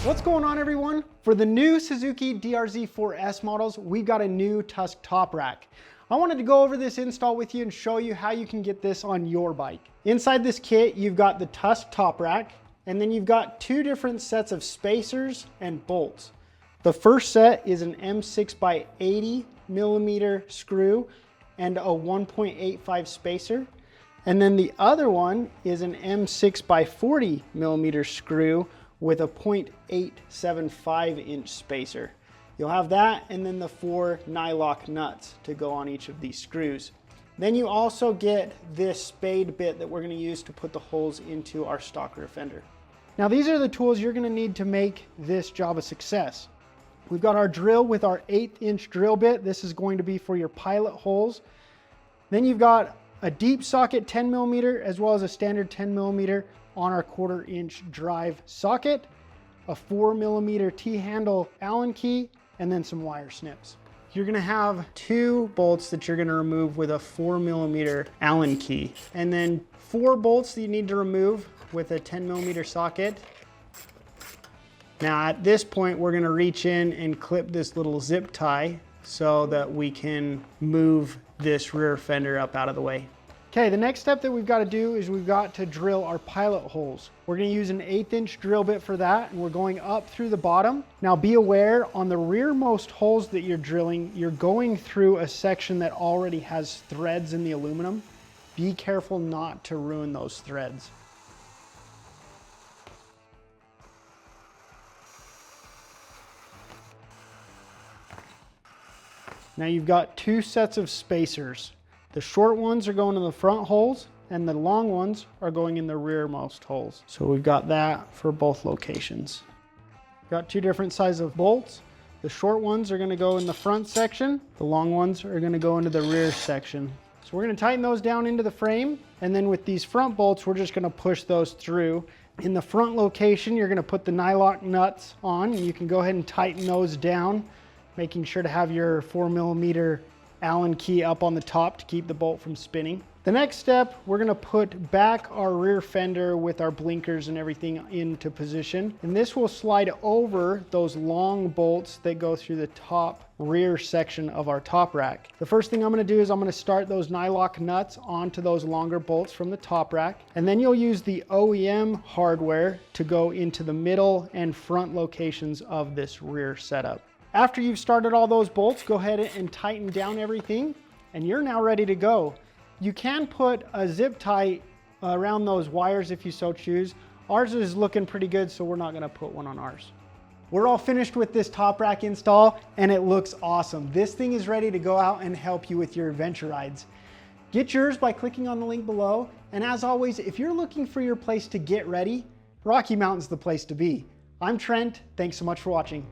What's going on, everyone? For the new Suzuki DR-Z4S models, we've got a new Tusk Top Rack. I wanted to go over this install with you and show you how you can get this on your bike. Inside this kit, you've got the Tusk Top Rack, and then you've got two different sets of spacers and bolts. The first set is an M6 by 80 millimeter screw and a 1.85 spacer. And then the other one is an M6 by 40 millimeter screw with a 0.875 inch spacer. You'll have that and then the 4 nylock nuts to go on each of these screws. Then you also get this spade bit that we're going to use to put the holes into our stock rear fender. Now these are the tools you're going to need to make this job a success. We've got our drill with our 1/8 inch drill bit. This is going to be for your pilot holes. Then you've got a deep socket 10 millimeter as well as a standard 10 millimeter on our 1/4 inch drive socket, a 4 millimeter T-handle Allen key, and then some wire snips. You're gonna have 2 bolts that you're gonna remove with a 4 millimeter Allen key, and then 4 bolts that you need to remove with a 10 millimeter socket. Now at this point, we're gonna reach in and clip this little zip tie so that we can move this rear fender up out of the way. Okay, the next step that we've got to do is we've got to drill our pilot holes. We're going to use an 1/8 inch drill bit for that, and we're going up through the bottom. Now be aware, on the rearmost holes that you're drilling, you're going through a section that already has threads in the aluminum. Be careful not to ruin those threads. Now you've got 2 sets of spacers. The short ones are going in the front holes and the long ones are going in the rearmost holes. So we've got that for both locations. Got 2 different sizes of bolts. The short ones are going to go in the front section. The long ones are going to go into the rear section. So we're going to tighten those down into the frame. And then with these front bolts, we're just going to push those through. In the front location, you're going to put the nylock nuts on, and you can go ahead and tighten those down, making sure to have your 4 millimeter Allen key up on the top to keep the bolt from spinning. The next step, we're going to put back our rear fender with our blinkers and everything into position. And this will slide over those long bolts that go through the top rear section of our top rack. The first thing I'm going to do is I'm going to start those nylock nuts onto those longer bolts from the top rack. And then you'll use the OEM hardware to go into the middle and front locations of this rear setup. After you've started all those bolts, go ahead and tighten down everything, and you're now ready to go. You can put a zip tie around those wires if you so choose. Ours is looking pretty good, so we're not gonna put one on ours. We're all finished with this top rack install, and it looks awesome. This thing is ready to go out and help you with your adventure rides. Get yours by clicking on the link below, and as always, if you're looking for your place to get ready, Rocky Mountain's the place to be. I'm Trent, thanks so much for watching.